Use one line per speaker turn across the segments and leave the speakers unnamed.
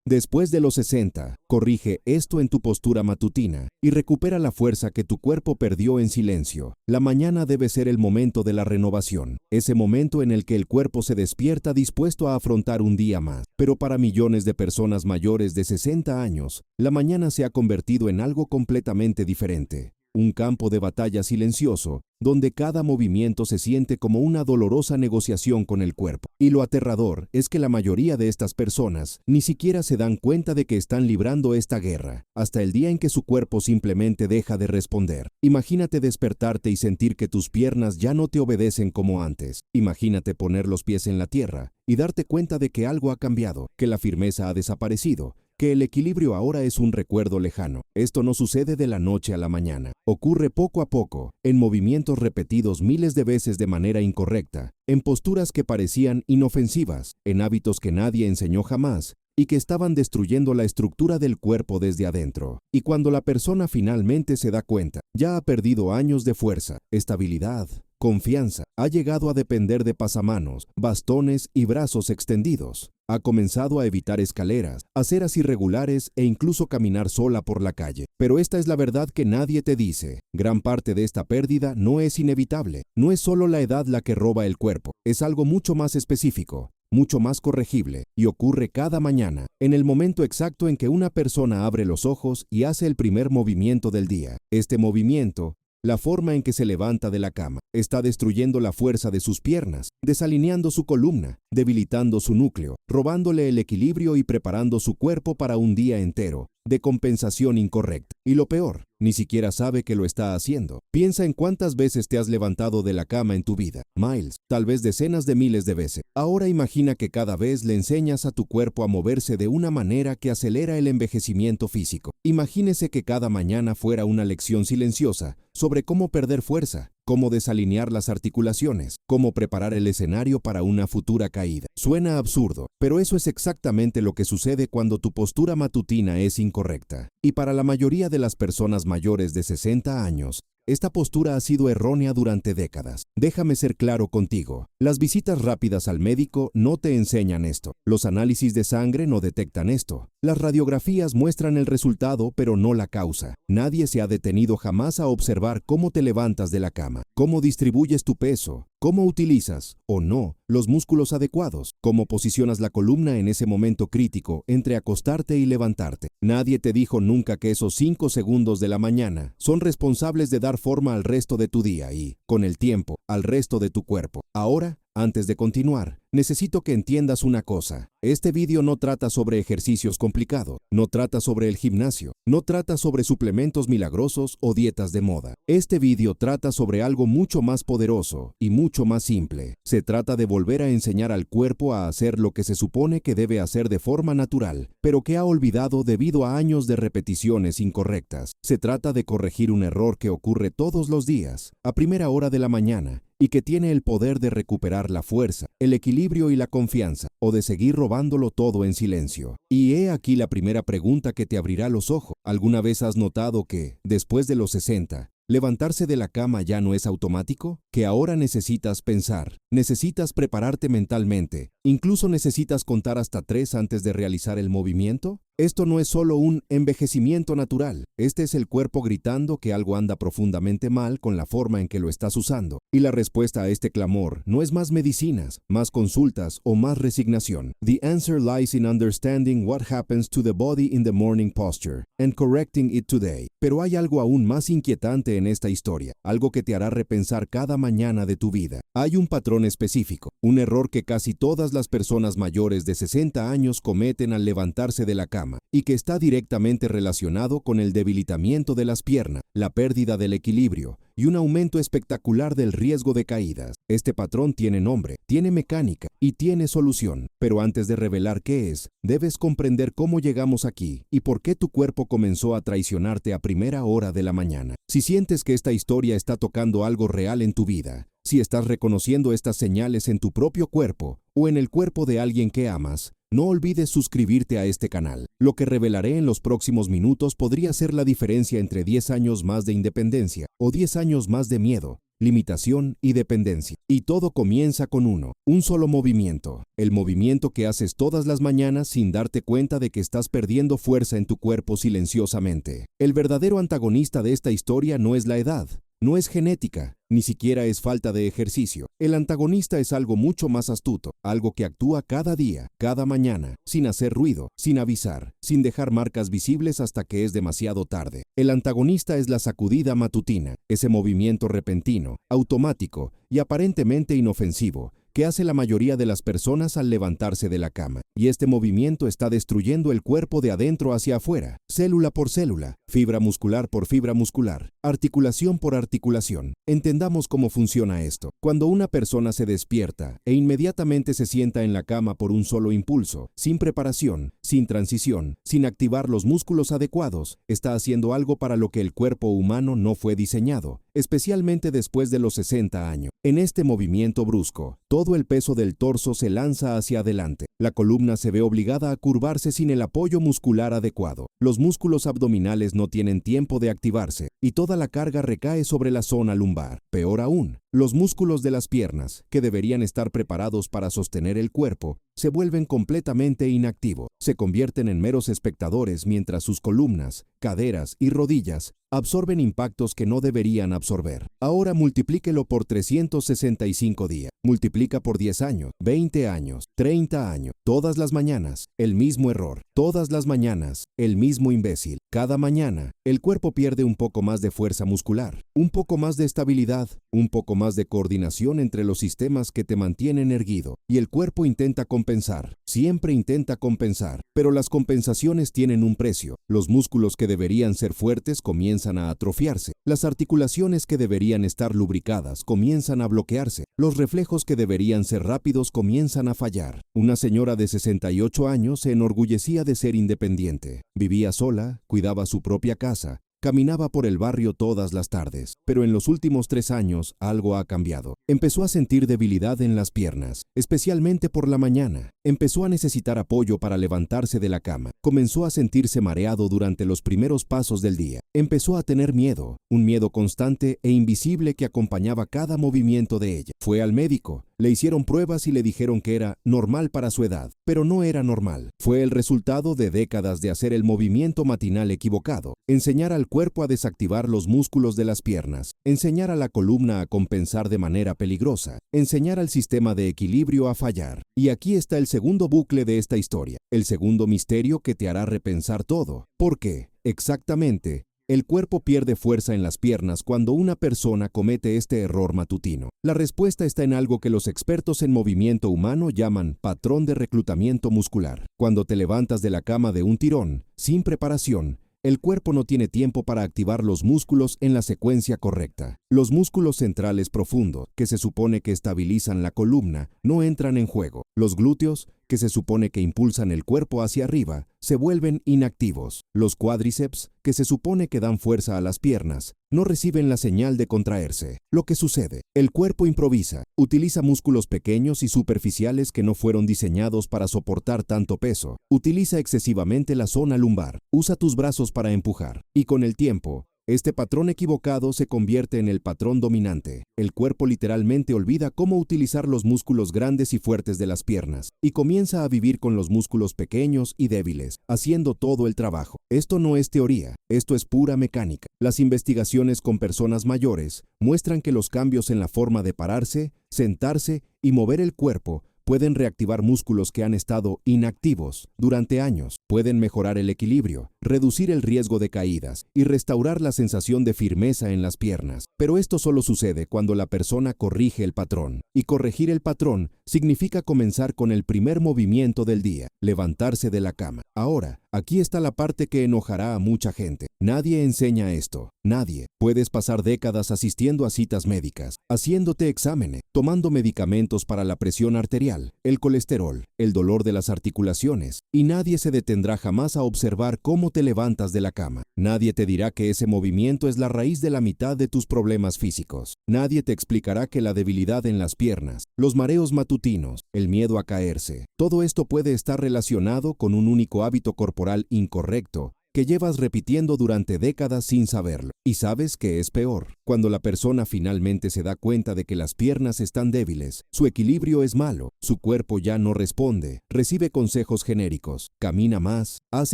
Después de los 60, corrige esto en tu postura matutina y recupera la fuerza que tu cuerpo perdió en silencio. La mañana debe ser el momento de la renovación, ese momento en el que el cuerpo se despierta dispuesto a afrontar un día más. Pero para millones de personas mayores de 60 años, la mañana se ha convertido en algo completamente diferente. Un campo de batalla silencioso, donde cada movimiento se siente como una dolorosa negociación con el cuerpo. Y lo aterrador es que la mayoría de estas personas ni siquiera se dan cuenta de que están librando esta guerra, hasta el día en que su cuerpo simplemente deja de responder. Imagínate despertarte y sentir que tus piernas ya no te obedecen como antes. Imagínate poner los pies en la tierra y darte cuenta de que algo ha cambiado, que la firmeza ha desaparecido, que el equilibrio ahora es un recuerdo lejano. Esto no sucede de la noche a la mañana. Ocurre poco a poco, en movimientos repetidos miles de veces de manera incorrecta, en posturas que parecían inofensivas, en hábitos que nadie enseñó jamás y que estaban destruyendo la estructura del cuerpo desde adentro. Y cuando la persona finalmente se da cuenta, ya ha perdido años de fuerza, estabilidad, confianza, ha llegado a depender de pasamanos, bastones y brazos extendidos. Ha comenzado a evitar escaleras, aceras irregulares e incluso caminar sola por la calle. Pero esta es la verdad que nadie te dice. Gran parte de esta pérdida no es inevitable. No es solo la edad la que roba el cuerpo. Es algo mucho más específico, mucho más corregible, y ocurre cada mañana, en el momento exacto en que una persona abre los ojos y hace el primer movimiento del día. Este movimiento, la forma en que se levanta de la cama, está destruyendo la fuerza de sus piernas, desalineando su columna, debilitando su núcleo, robándole el equilibrio y preparando su cuerpo para un día entero de compensación incorrecta. Y lo peor, ni siquiera sabe que lo está haciendo. Piensa en cuántas veces te has levantado de la cama en tu vida. Miles, tal vez decenas de miles de veces. Ahora imagina que cada vez le enseñas a tu cuerpo a moverse de una manera que acelera el envejecimiento físico. Imagínese que cada mañana fuera una lección silenciosa sobre cómo perder fuerza, cómo desalinear las articulaciones, cómo preparar el escenario para una futura caída. Suena absurdo, pero eso es exactamente lo que sucede cuando tu postura matutina es incorrecta. Y para la mayoría de las personas mayores de 60 años, esta postura ha sido errónea durante décadas. Déjame ser claro contigo. Las visitas rápidas al médico no te enseñan esto. Los análisis de sangre no detectan esto. Las radiografías muestran el resultado, pero no la causa. Nadie se ha detenido jamás a observar cómo te levantas de la cama, cómo distribuyes tu peso, cómo utilizas, o no, los músculos adecuados, cómo posicionas la columna en ese momento crítico entre acostarte y levantarte. Nadie te dijo nunca que esos 5 segundos de la mañana son responsables de dar forma al resto de tu día y, con el tiempo, al resto de tu cuerpo. Ahora, antes de continuar, necesito que entiendas una cosa. Este vídeo no trata sobre ejercicios complicados, no trata sobre el gimnasio, no trata sobre suplementos milagrosos o dietas de moda. Este vídeo trata sobre algo mucho más poderoso y mucho más simple. Se trata de volver a enseñar al cuerpo a hacer lo que se supone que debe hacer de forma natural, pero que ha olvidado debido a años de repeticiones incorrectas. Se trata de corregir un error que ocurre todos los días, a primera hora de la mañana, y que tiene el poder de recuperar la fuerza, el equilibrio y la confianza, o de seguir robándolo todo en silencio. Y he aquí la primera pregunta que te abrirá los ojos. ¿Alguna vez has notado que, después de los 60, levantarse de la cama ya no es automático? Que ahora necesitas pensar, necesitas prepararte mentalmente, incluso necesitas contar hasta 3 antes de realizar el movimiento. Esto no es solo un envejecimiento natural, este es el cuerpo gritando que algo anda profundamente mal con la forma en que lo estás usando. Y la respuesta a este clamor no es más medicinas, más consultas o más resignación. The answer lies in understanding what happens to the body in the morning posture and correcting it today. Pero hay algo aún más inquietante en esta historia, algo que te hará repensar cada mañana de tu vida. Hay un patrón específico, un error que casi todas las personas mayores de 60 años cometen al levantarse de la cama, y que está directamente relacionado con el debilitamiento de las piernas, la pérdida del equilibrio y un aumento espectacular del riesgo de caídas. Este patrón tiene nombre, tiene mecánica y tiene solución. Pero antes de revelar qué es, debes comprender cómo llegamos aquí y por qué tu cuerpo comenzó a traicionarte a primera hora de la mañana. Si sientes que esta historia está tocando algo real en tu vida, si estás reconociendo estas señales en tu propio cuerpo o en el cuerpo de alguien que amas, no olvides suscribirte a este canal. Lo que revelaré en los próximos minutos podría ser la diferencia entre 10 años más de independencia o 10 años más de miedo. limitación y dependencia. Y todo comienza con un solo movimiento. El movimiento que haces todas las mañanas sin darte cuenta de que estás perdiendo fuerza en tu cuerpo silenciosamente. El verdadero antagonista de esta historia no es la edad. No es genética, ni siquiera es falta de ejercicio. El antagonista es algo mucho más astuto, algo que actúa cada día, cada mañana, sin hacer ruido, sin avisar, sin dejar marcas visibles hasta que es demasiado tarde. El antagonista es la sacudida matutina, ese movimiento repentino, automático y aparentemente inofensivo que hace la mayoría de las personas al levantarse de la cama. Y este movimiento está destruyendo el cuerpo de adentro hacia afuera, célula por célula, fibra muscular por fibra muscular, articulación por articulación. Entendamos cómo funciona esto. Cuando una persona se despierta e inmediatamente se sienta en la cama por un solo impulso, sin preparación, sin transición, sin activar los músculos adecuados, está haciendo algo para lo que el cuerpo humano no fue diseñado, especialmente después de los 60 años. En este movimiento brusco, todo el peso del torso se lanza hacia adelante. La columna se ve obligada a curvarse sin el apoyo muscular adecuado. Los músculos abdominales no tienen tiempo de activarse y toda la carga recae sobre la zona lumbar. Peor aún, los músculos de las piernas, que deberían estar preparados para sostener el cuerpo, se vuelven completamente inactivos. Se convierten en meros espectadores mientras sus columnas, caderas y rodillas absorben impactos que no deberían absorber. Ahora multiplíquelo por 365 días. Multiplica por 10 años, 20 años, 30 años. Todas las mañanas, el mismo error. Todas las mañanas, el mismo imbécil. Cada mañana, el cuerpo pierde un poco más de fuerza muscular, un poco más de estabilidad, un poco más de coordinación entre los sistemas que te mantienen erguido. Y el cuerpo intenta compensar, siempre intenta compensar. Pero las compensaciones tienen un precio. Los músculos que deberían ser fuertes comienzan a atrofiarse. Las articulaciones que deberían estar lubricadas comienzan a bloquearse. Los reflejos que deberían ser rápidos comienzan a fallar. Una señora de 68 años se enorgullecía de ser independiente. Vivía sola, cuidaba su propia casa, caminaba por el barrio todas las tardes, pero en los últimos 3 años algo ha cambiado. Empezó a sentir debilidad en las piernas, especialmente por la mañana. Empezó a necesitar apoyo para levantarse de la cama. Comenzó a sentirse mareado durante los primeros pasos del día. Empezó a tener miedo, un miedo constante e invisible que acompañaba cada movimiento de ella. Fue al médico, le hicieron pruebas y le dijeron que era normal para su edad, pero no era normal. Fue el resultado de décadas de hacer el movimiento matinal equivocado, enseñar al cuerpo a desactivar los músculos de las piernas, enseñar a la columna a compensar de manera peligrosa, enseñar al sistema de equilibrio a fallar. Y aquí está el segundo bucle de esta historia, el segundo misterio que te hará repensar todo. ¿Por qué? Exactamente. El cuerpo pierde fuerza en las piernas cuando una persona comete este error matutino. La respuesta está en algo que los expertos en movimiento humano llaman patrón de reclutamiento muscular. Cuando te levantas de la cama de un tirón, sin preparación, el cuerpo no tiene tiempo para activar los músculos en la secuencia correcta. Los músculos centrales profundos, que se supone que estabilizan la columna, no entran en juego. Los glúteos, que se supone que impulsan el cuerpo hacia arriba, se vuelven inactivos. Los cuádriceps, que se supone que dan fuerza a las piernas, no reciben la señal de contraerse. Lo que sucede, el cuerpo improvisa, utiliza músculos pequeños y superficiales que no fueron diseñados para soportar tanto peso. Utiliza excesivamente la zona lumbar. Usa tus brazos para empujar. Y con el tiempo, este patrón equivocado se convierte en el patrón dominante. El cuerpo literalmente olvida cómo utilizar los músculos grandes y fuertes de las piernas y comienza a vivir con los músculos pequeños y débiles, haciendo todo el trabajo. Esto no es teoría, esto es pura mecánica. Las investigaciones con personas mayores muestran que los cambios en la forma de pararse, sentarse y mover el cuerpo pueden reactivar músculos que han estado inactivos durante años, pueden mejorar el equilibrio, reducir el riesgo de caídas y restaurar la sensación de firmeza en las piernas. Pero esto solo sucede cuando la persona corrige el patrón. Y corregir el patrón significa comenzar con el primer movimiento del día, levantarse de la cama. Ahora, aquí está la parte que enojará a mucha gente. Nadie enseña esto. Nadie. Puedes pasar décadas asistiendo a citas médicas, haciéndote exámenes, tomando medicamentos para la presión arterial, el colesterol, el dolor de las articulaciones, y nadie se detendrá jamás a observar cómo te levantas de la cama. Nadie te dirá que ese movimiento es la raíz de la mitad de tus problemas físicos. Nadie te explicará que la debilidad en las piernas, los mareos matutinos, el miedo a caerse, todo esto puede estar relacionado con un único hábito corporal incorrecto que llevas repitiendo durante décadas sin saberlo. Y sabes que es peor. Cuando la persona finalmente se da cuenta de que las piernas están débiles, su equilibrio es malo, su cuerpo ya no responde, recibe consejos genéricos, camina más, haz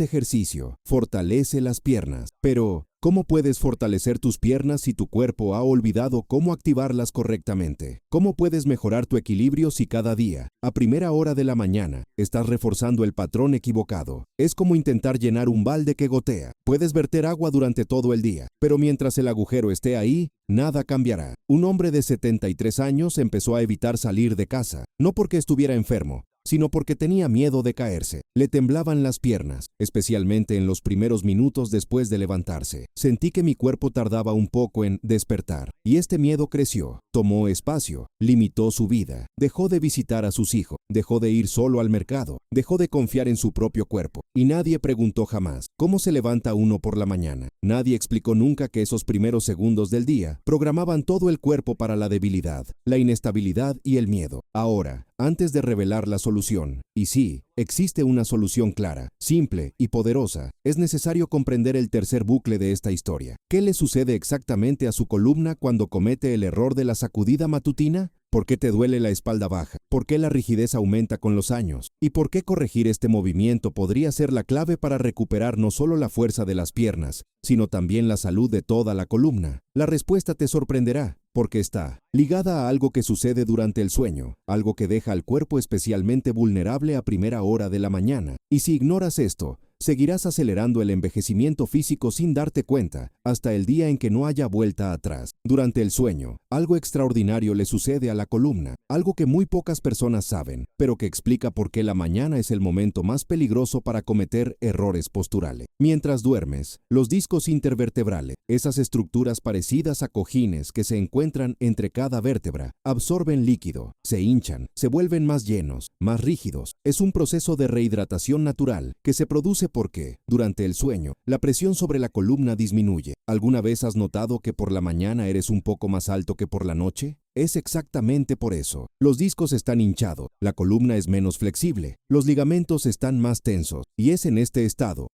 ejercicio, fortalece las piernas. Pero, ¿cómo puedes fortalecer tus piernas si tu cuerpo ha olvidado cómo activarlas correctamente? ¿Cómo puedes mejorar tu equilibrio si cada día, a primera hora de la mañana, estás reforzando el patrón equivocado? Es como intentar llenar un balde que gotea. Puedes verter agua durante todo el día, pero mientras el agujero esté ahí, nada cambiará. Un hombre de 73 años empezó a evitar salir de casa, no porque estuviera enfermo, sino porque tenía miedo de caerse. Le temblaban las piernas, especialmente en los primeros minutos después de levantarse. Sentí que mi cuerpo tardaba un poco en despertar, y este miedo creció, tomó espacio, limitó su vida, dejó de visitar a sus hijos, dejó de ir solo al mercado, dejó de confiar en su propio cuerpo. Y nadie preguntó jamás, ¿cómo se levanta uno por la mañana? Nadie explicó nunca que esos primeros segundos del día programaban todo el cuerpo para la debilidad, la inestabilidad y el miedo. Ahora, antes de revelar la solución, y sí, existe una solución clara, simple y poderosa, es necesario comprender el tercer bucle de esta historia. ¿Qué le sucede exactamente a su columna cuando comete el error de la sacudida matutina? ¿Por qué te duele la espalda baja? ¿Por qué la rigidez aumenta con los años? ¿Y por qué corregir este movimiento podría ser la clave para recuperar no solo la fuerza de las piernas, sino también la salud de toda la columna? La respuesta te sorprenderá, porque está ligada a algo que sucede durante el sueño, algo que deja al cuerpo especialmente vulnerable a primera hora de la mañana. Y si ignoras esto, seguirás acelerando el envejecimiento físico sin darte cuenta, hasta el día en que no haya vuelta atrás. Durante el sueño, algo extraordinario le sucede a la columna, algo que muy pocas personas saben, pero que explica por qué la mañana es el momento más peligroso para cometer errores posturales. Mientras duermes, los discos intervertebrales, esas estructuras parecidas a cojines que se encuentran entre cada vértebra, absorben líquido, se hinchan, se vuelven más llenos, más rígidos. Es un proceso de rehidratación natural que se produce porque, durante el sueño, la presión sobre la columna disminuye. ¿Alguna vez has notado que por la mañana eres un poco más alto que por la noche? Es exactamente por eso. Los discos están hinchados, la columna es menos flexible, los ligamentos están más tensos, y es en este estado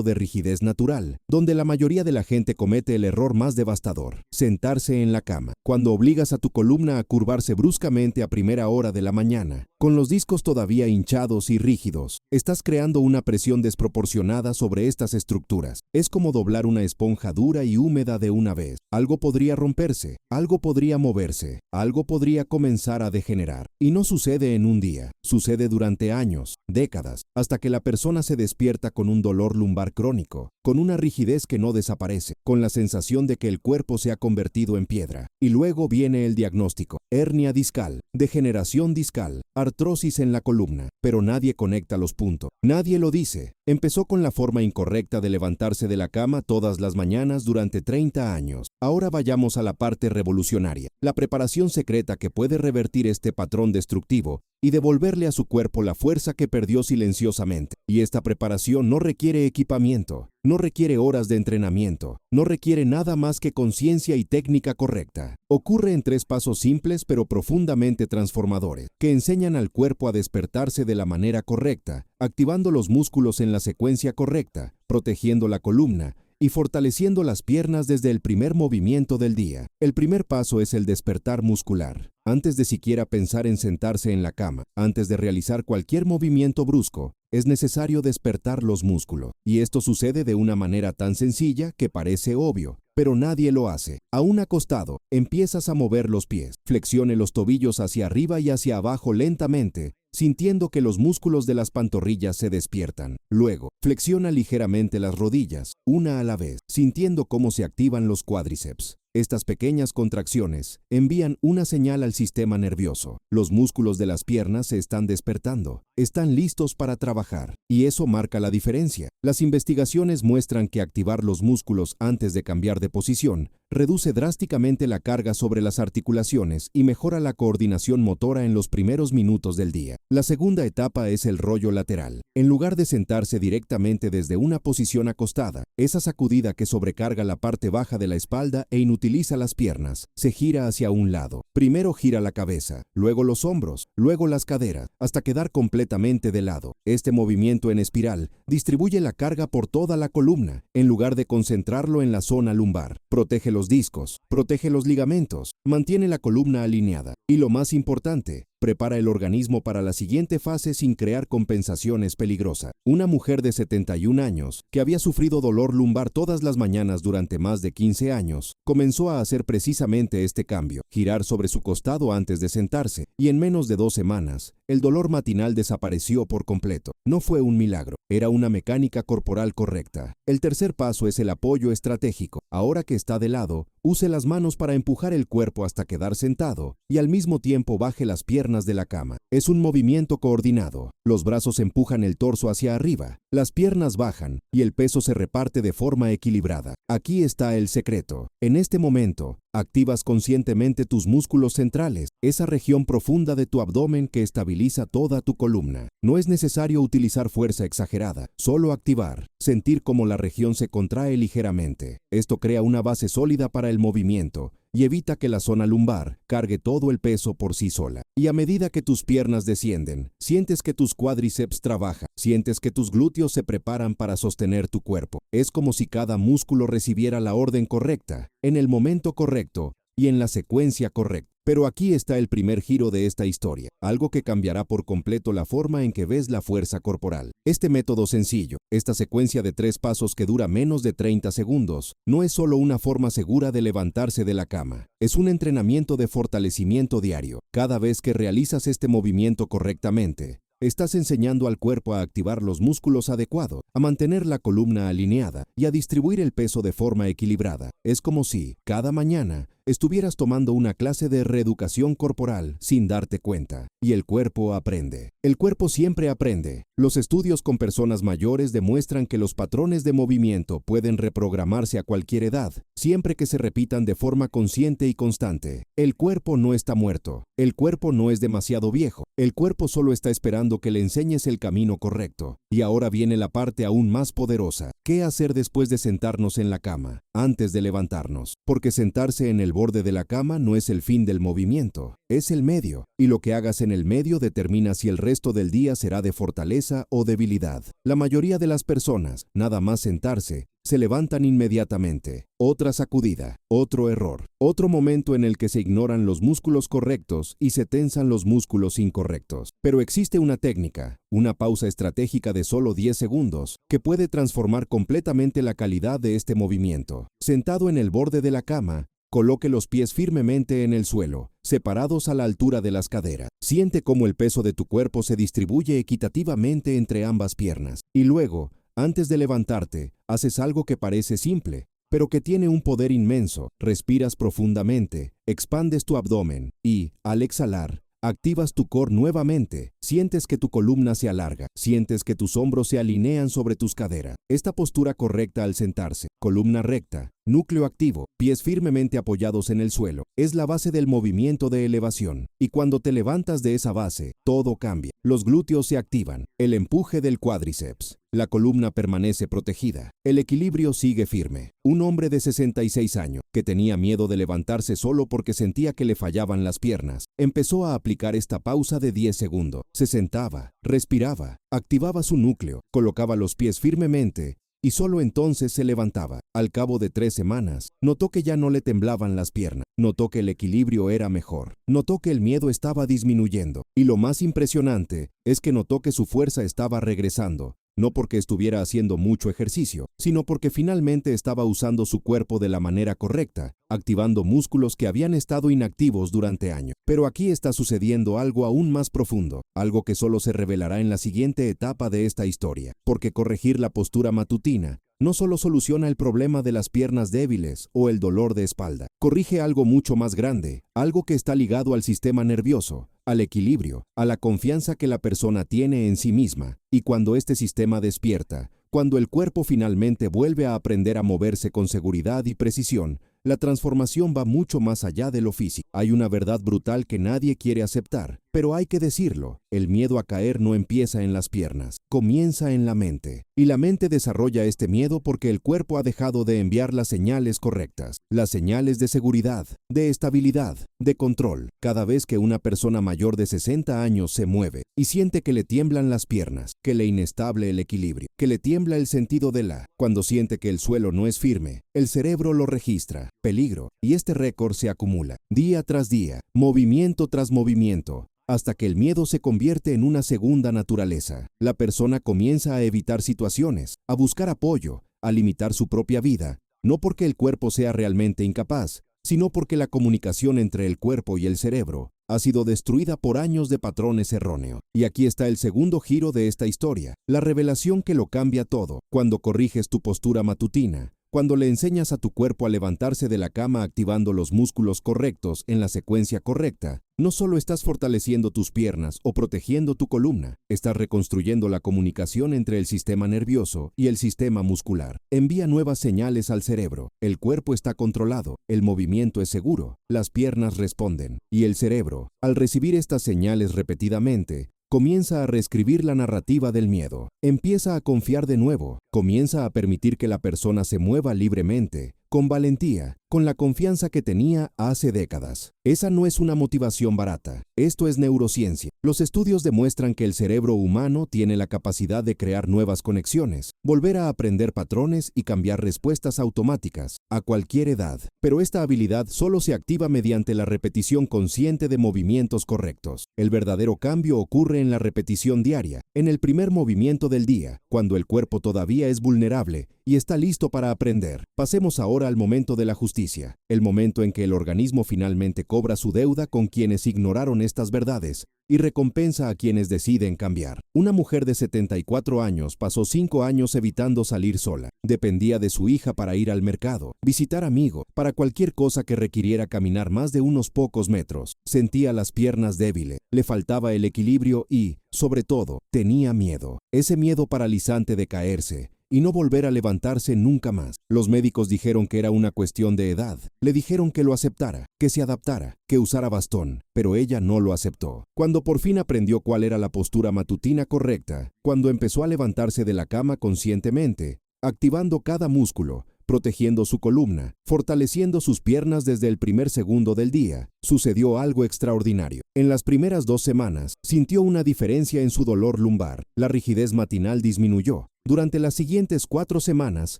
de rigidez natural, donde la mayoría de la gente comete el error más devastador: sentarse en la cama. Cuando obligas a tu columna a curvarse bruscamente a primera hora de la mañana, con los discos todavía hinchados y rígidos, estás creando una presión desproporcionada sobre estas estructuras. Es como doblar una esponja dura y húmeda de una vez. Algo podría romperse, algo podría moverse, algo podría comenzar a degenerar. Y no sucede en un día, sucede durante años, décadas, hasta que la persona se despierta con un dolor lumbar crónico, con una rigidez que no desaparece, con la sensación de que el cuerpo se ha convertido en piedra. Y luego viene el diagnóstico: hernia discal, degeneración discal, artrosis en la columna. Pero nadie conecta los puntos, nadie lo dice. Empezó con la forma incorrecta de levantarse de la cama todas las mañanas durante 30 años. Ahora vayamos a la parte revolucionaria, la preparación secreta que puede revertir este patrón destructivo y devolverle a su cuerpo la fuerza que perdió silenciosamente. Y esta preparación no requiere equipamiento, no requiere horas de entrenamiento, no requiere nada más que conciencia y técnica correcta. Ocurre en 3 pasos simples pero profundamente transformadores, que enseñan al cuerpo a despertarse de la manera correcta, activando los músculos en la secuencia correcta, protegiendo la columna y fortaleciendo las piernas desde el primer movimiento del día. El primer paso es el despertar muscular. Antes de siquiera pensar en sentarse en la cama, antes de realizar cualquier movimiento brusco, es necesario despertar los músculos. Y esto sucede de una manera tan sencilla que parece obvio, pero nadie lo hace. Aún acostado, empiezas a mover los pies. Flexione los tobillos hacia arriba y hacia abajo lentamente, sintiendo que los músculos de las pantorrillas se despiertan. Luego, flexiona ligeramente las rodillas, una a la vez, sintiendo cómo se activan los cuádriceps. Estas pequeñas contracciones envían una señal al sistema nervioso. Los músculos de las piernas se están despertando, están listos para trabajar, y eso marca la diferencia. Las investigaciones muestran que activar los músculos antes de cambiar de posición reduce drásticamente la carga sobre las articulaciones y mejora la coordinación motora en los primeros minutos del día. La segunda etapa es el rollo lateral. En lugar de sentarse directamente desde una posición acostada, esa sacudida que sobrecarga la parte baja de la espalda e inutiliza las piernas, se gira hacia un lado. Primero gira la cabeza, luego los hombros, luego las caderas, hasta quedar completamente de lado. Este movimiento en espiral distribuye la carga por toda la columna, en lugar de concentrarlo en la zona lumbar. Protege los discos, protege los ligamentos, mantiene la columna alineada. Y lo más importante, prepara el organismo para la siguiente fase sin crear compensaciones peligrosas. Una mujer de 71 años, que había sufrido dolor lumbar todas las mañanas durante más de 15 años, comenzó a hacer precisamente este cambio, girar sobre su costado antes de sentarse, y en menos de 2 semanas, el dolor matinal desapareció por completo. No fue un milagro, era una mecánica corporal correcta. El tercer paso es el apoyo estratégico. Ahora que está de lado, use las manos para empujar el cuerpo hasta quedar sentado y al mismo tiempo baje las piernas de la cama. Es un movimiento coordinado. Los brazos empujan el torso hacia arriba, las piernas bajan y el peso se reparte de forma equilibrada. Aquí está el secreto. En este momento, activas conscientemente tus músculos centrales, esa región profunda de tu abdomen que estabiliza toda tu columna. No es necesario utilizar fuerza exagerada, solo activar, sentir cómo la región se contrae ligeramente. Esto crea una base sólida para el movimiento y evita que la zona lumbar cargue todo el peso por sí sola. Y a medida que tus piernas descienden, sientes que tus cuádriceps trabajan, sientes que tus glúteos se preparan para sostener tu cuerpo. Es como si cada músculo recibiera la orden correcta, en el momento correcto y en la secuencia correcta. Pero aquí está el primer giro de esta historia, algo que cambiará por completo la forma en que ves la fuerza corporal. Este método sencillo, esta secuencia de 3 pasos que dura menos de 30 segundos, no es solo una forma segura de levantarse de la cama, es un entrenamiento de fortalecimiento diario. Cada vez que realizas este movimiento correctamente, estás enseñando al cuerpo a activar los músculos adecuados, a mantener la columna alineada y a distribuir el peso de forma equilibrada. Es como si, cada mañana, estuvieras tomando una clase de reeducación corporal sin darte cuenta. Y el cuerpo aprende. El cuerpo siempre aprende. Los estudios con personas mayores demuestran que los patrones de movimiento pueden reprogramarse a cualquier edad, siempre que se repitan de forma consciente y constante. El cuerpo no está muerto. El cuerpo no es demasiado viejo. El cuerpo solo está esperando que le enseñes el camino correcto. Y ahora viene la parte aún más poderosa. ¿Qué hacer después de sentarnos en la cama? Antes de levantarnos. Porque sentarse en el borde de la cama no es el fin del movimiento, es el medio, y lo que hagas en el medio determina si el resto del día será de fortaleza o debilidad. La mayoría de las personas, nada más sentarse, se levantan inmediatamente. Otra sacudida, otro error, otro momento en el que se ignoran los músculos correctos y se tensan los músculos incorrectos. Pero existe una técnica, una pausa estratégica de solo 10 segundos, que puede transformar completamente la calidad de este movimiento. Sentado en el borde de la cama, coloque los pies firmemente en el suelo, separados a la altura de las caderas. Siente cómo el peso de tu cuerpo se distribuye equitativamente entre ambas piernas. Y luego, antes de levantarte, haces algo que parece simple, pero que tiene un poder inmenso. Respiras profundamente, expandes tu abdomen y, al exhalar, activas tu core nuevamente. Sientes que tu columna se alarga. Sientes que tus hombros se alinean sobre tus caderas. Esta postura correcta al sentarse, columna recta, núcleo activo, pies firmemente apoyados en el suelo, es la base del movimiento de elevación. Y cuando te levantas de esa base, todo cambia. Los glúteos se activan, el empuje del cuádriceps. La columna permanece protegida. El equilibrio sigue firme. Un hombre de 66 años, que tenía miedo de levantarse solo porque sentía que le fallaban las piernas, empezó a aplicar esta pausa de 10 segundos. Se sentaba, respiraba, activaba su núcleo, colocaba los pies firmemente y solo entonces se levantaba. Al cabo de 3 semanas, notó que ya no le temblaban las piernas, notó que el equilibrio era mejor, notó que el miedo estaba disminuyendo, y lo más impresionante es que notó que su fuerza estaba regresando. No porque estuviera haciendo mucho ejercicio, sino porque finalmente estaba usando su cuerpo de la manera correcta, activando músculos que habían estado inactivos durante años. Pero aquí está sucediendo algo aún más profundo, algo que solo se revelará en la siguiente etapa de esta historia, porque corregir la postura matutina no solo soluciona el problema de las piernas débiles o el dolor de espalda, corrige algo mucho más grande, algo que está ligado al sistema nervioso, al equilibrio, a la confianza que la persona tiene en sí misma. Y cuando este sistema despierta, cuando el cuerpo finalmente vuelve a aprender a moverse con seguridad y precisión, La transformación va mucho más allá de lo físico. Hay una verdad brutal que nadie quiere aceptar, pero hay que decirlo. El miedo a caer no empieza en las piernas, comienza en la mente. Y la mente desarrolla este miedo porque el cuerpo ha dejado de enviar las señales correctas, las señales de seguridad, de estabilidad, de control. Cada vez que una persona mayor de 60 años se mueve y siente que le tiemblan las piernas, que le inestable el equilibrio, que le tiembla el sentido cuando siente que el suelo no es firme, el cerebro lo registra, peligro, y este récord se acumula, día tras día, movimiento tras movimiento, hasta que el miedo se convierte en una segunda naturaleza. La persona comienza a evitar situaciones, a buscar apoyo, a limitar su propia vida, no porque el cuerpo sea realmente incapaz, sino porque la comunicación entre el cuerpo y el cerebro ha sido destruida por años de patrones erróneos. Y aquí está el segundo giro de esta historia, la revelación que lo cambia todo. Cuando corriges tu postura matutina, cuando le enseñas a tu cuerpo a levantarse de la cama activando los músculos correctos en la secuencia correcta, no solo estás fortaleciendo tus piernas o protegiendo tu columna, estás reconstruyendo la comunicación entre el sistema nervioso y el sistema muscular. Envía nuevas señales al cerebro. El cuerpo está controlado, el movimiento es seguro, las piernas responden. Y el cerebro, al recibir estas señales repetidamente, comienza a reescribir la narrativa del miedo. Empieza a confiar de nuevo. Comienza a permitir que la persona se mueva libremente, con valentía, con la confianza que tenía hace décadas. Esa no es una motivación barata. Esto es neurociencia. Los estudios demuestran que el cerebro humano tiene la capacidad de crear nuevas conexiones, volver a aprender patrones y cambiar respuestas automáticas a cualquier edad. Pero esta habilidad solo se activa mediante la repetición consciente de movimientos correctos. El verdadero cambio ocurre en la repetición diaria, en el primer movimiento del día, cuando el cuerpo todavía es vulnerable y está listo para aprender. Pasemos ahora al momento de la justicia, el momento en que el organismo finalmente cobra su deuda con quienes ignoraron estas verdades y recompensa a quienes deciden cambiar. Una mujer de 74 años pasó 5 años evitando salir sola. Dependía de su hija para ir al mercado, visitar amigos, para cualquier cosa que requiriera caminar más de unos pocos metros. Sentía las piernas débiles, le faltaba el equilibrio y, sobre todo, tenía miedo. Ese miedo paralizante de caerse y no volver a levantarse nunca más. Los médicos dijeron que era una cuestión de edad. Le dijeron que lo aceptara, que se adaptara, que usara bastón, pero ella no lo aceptó. Cuando por fin aprendió cuál era la postura matutina correcta, cuando empezó a levantarse de la cama conscientemente, activando cada músculo, protegiendo su columna, fortaleciendo sus piernas desde el primer segundo del día, sucedió algo extraordinario. En las primeras 2 semanas, sintió una diferencia en su dolor lumbar. La rigidez matinal disminuyó. Durante las siguientes 4 semanas,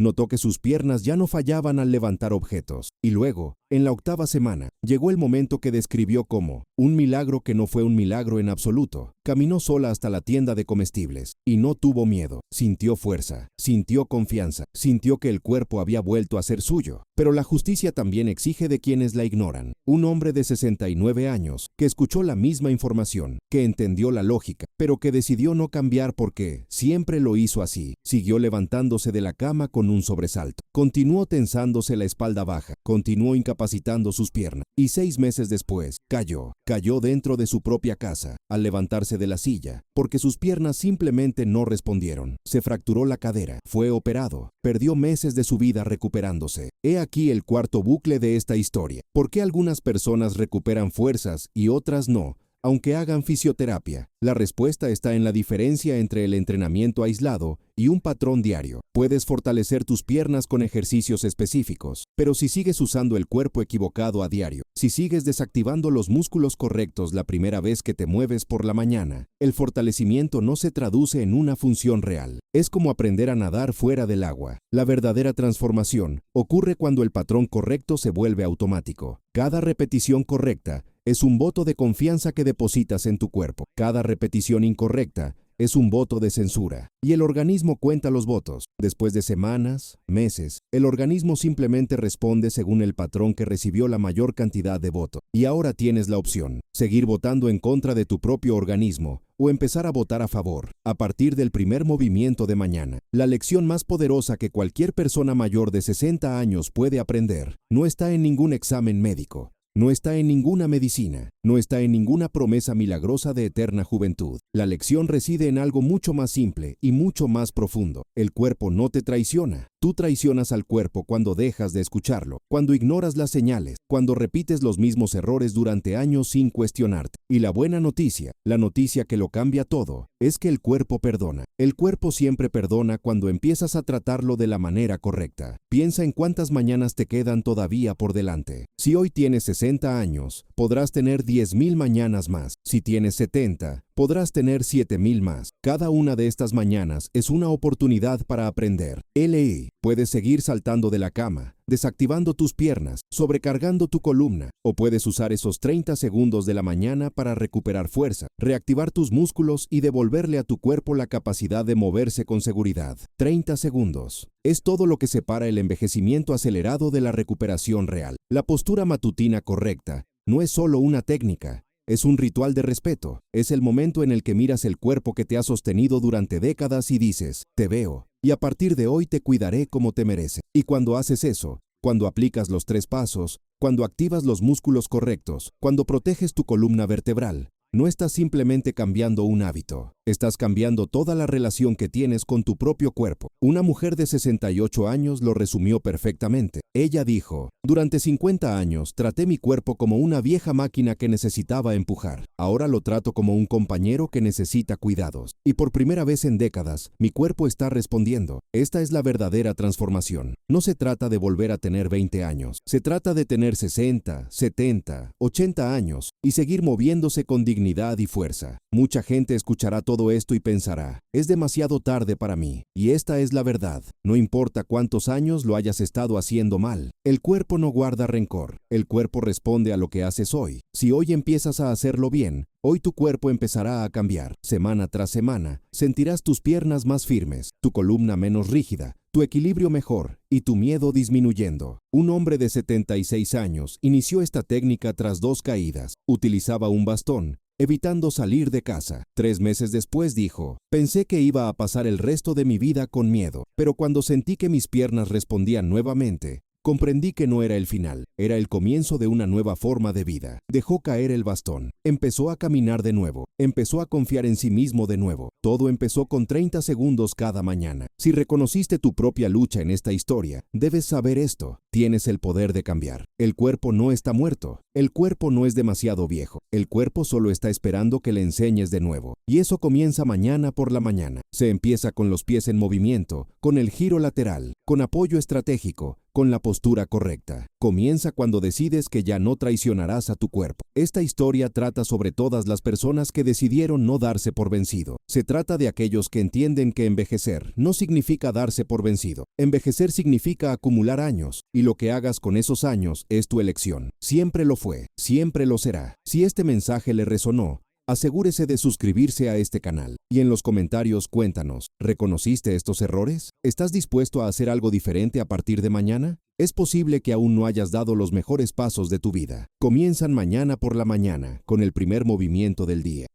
notó que sus piernas ya no fallaban al levantar objetos. Y luego, en la 8ª semana, llegó el momento que describió como un milagro que no fue un milagro en absoluto. Caminó sola hasta la tienda de comestibles y no tuvo miedo. Sintió fuerza, sintió confianza, sintió que el cuerpo había vuelto a ser suyo. Pero la justicia también exige de quienes la ignoran. Un hombre de 69 años que escuchó la misma información, que entendió la lógica, pero que decidió no cambiar porque siempre lo hizo así. Siguió levantándose de la cama con un sobresalto. Continuó tensándose la espalda baja. Continuó incapacitando sus piernas. Y 6 meses después, cayó dentro de su propia casa, al levantarse de la silla, porque sus piernas simplemente no respondieron. Se fracturó la cadera, fue operado, perdió meses de su vida recuperándose. He aquí el cuarto bucle de esta historia. ¿Por qué algunas personas recuperan fuerzas y otras no, aunque hagan fisioterapia? La respuesta está en la diferencia entre el entrenamiento aislado y un patrón diario. Puedes fortalecer tus piernas con ejercicios específicos, pero si sigues usando el cuerpo equivocado a diario, si sigues desactivando los músculos correctos la primera vez que te mueves por la mañana, el fortalecimiento no se traduce en una función real. Es como aprender a nadar fuera del agua. La verdadera transformación ocurre cuando el patrón correcto se vuelve automático. Cada repetición correcta es un voto de confianza que depositas en tu cuerpo. Cada repetición incorrecta es un voto de censura. Y el organismo cuenta los votos. Después de semanas, meses, el organismo simplemente responde según el patrón que recibió la mayor cantidad de votos. Y ahora tienes la opción: seguir votando en contra de tu propio organismo o empezar a votar a favor, a partir del primer movimiento de mañana. La lección más poderosa que cualquier persona mayor de 60 años puede aprender no está en ningún examen médico. No está en ninguna medicina, no está en ninguna promesa milagrosa de eterna juventud. La lección reside en algo mucho más simple y mucho más profundo. El cuerpo no te traiciona. Tú traicionas al cuerpo cuando dejas de escucharlo, cuando ignoras las señales, cuando repites los mismos errores durante años sin cuestionarte. Y la buena noticia, la noticia que lo cambia todo, es que el cuerpo perdona. El cuerpo siempre perdona cuando empiezas a tratarlo de la manera correcta. Piensa en cuántas mañanas te quedan todavía por delante. Si hoy tienes 60 años, podrás tener 10,000 mañanas más. Si tienes 70, podrás tener 7,000 más. Cada una de estas mañanas es una oportunidad para aprender. Puedes seguir saltando de la cama, desactivando tus piernas, sobrecargando tu columna, o puedes usar esos 30 segundos de la mañana para recuperar fuerza, reactivar tus músculos y devolverle a tu cuerpo la capacidad de moverse con seguridad. 30 segundos. Es todo lo que separa el envejecimiento acelerado de la recuperación real. La postura matutina correcta no es solo una técnica. Es un ritual de respeto. Es el momento en el que miras el cuerpo que te ha sostenido durante décadas y dices, te veo, y a partir de hoy te cuidaré como te mereces. Y cuando haces eso, cuando aplicas los 3 pasos, cuando activas los músculos correctos, cuando proteges tu columna vertebral, no estás simplemente cambiando un hábito, estás cambiando toda la relación que tienes con tu propio cuerpo. Una mujer de 68 años lo resumió perfectamente. Ella dijo, durante 50 años traté mi cuerpo como una vieja máquina que necesitaba empujar. Ahora lo trato como un compañero que necesita cuidados. Y por primera vez en décadas, mi cuerpo está respondiendo. Esta es la verdadera transformación. No se trata de volver a tener 20 años. Se trata de tener 60, 70, 80 años y seguir moviéndose con dignidad y fuerza. Mucha gente escuchará todo esto y pensará, es demasiado tarde para mí. Y esta es la verdad. No importa cuántos años lo hayas estado haciendo mal. El cuerpo no guarda rencor. El cuerpo responde a lo que haces hoy. Si hoy empiezas a hacerlo bien, hoy tu cuerpo empezará a cambiar. Semana tras semana, sentirás tus piernas más firmes, tu columna menos rígida, tu equilibrio mejor y tu miedo disminuyendo. Un hombre de 76 años inició esta técnica tras 2 caídas. Utilizaba un bastón, evitando salir de casa. 3 meses después dijo, pensé que iba a pasar el resto de mi vida con miedo, pero cuando sentí que mis piernas respondían nuevamente, comprendí que no era el final, era el comienzo de una nueva forma de vida. Dejó caer el bastón, empezó a caminar de nuevo, empezó a confiar en sí mismo de nuevo. Todo empezó con 30 segundos cada mañana. Si reconociste tu propia lucha en esta historia, debes saber esto. Tienes el poder de cambiar. El cuerpo no está muerto. El cuerpo no es demasiado viejo. El cuerpo solo está esperando que le enseñes de nuevo. Y eso comienza mañana por la mañana. Se empieza con los pies en movimiento, con el giro lateral, con apoyo estratégico, con la postura correcta. Comienza cuando decides que ya no traicionarás a tu cuerpo. Esta historia trata sobre todas las personas que decidieron no darse por vencido. Se trata de aquellos que entienden que envejecer no significa darse por vencido. Envejecer significa acumular años, y lo que hagas con esos años es tu elección. Siempre lo fue, siempre lo será. Si este mensaje le resonó, asegúrese de suscribirse a este canal. Y en los comentarios cuéntanos, ¿reconociste estos errores? ¿Estás dispuesto a hacer algo diferente a partir de mañana? Es posible que aún no hayas dado los mejores pasos de tu vida. Comienzan mañana por la mañana, con el primer movimiento del día.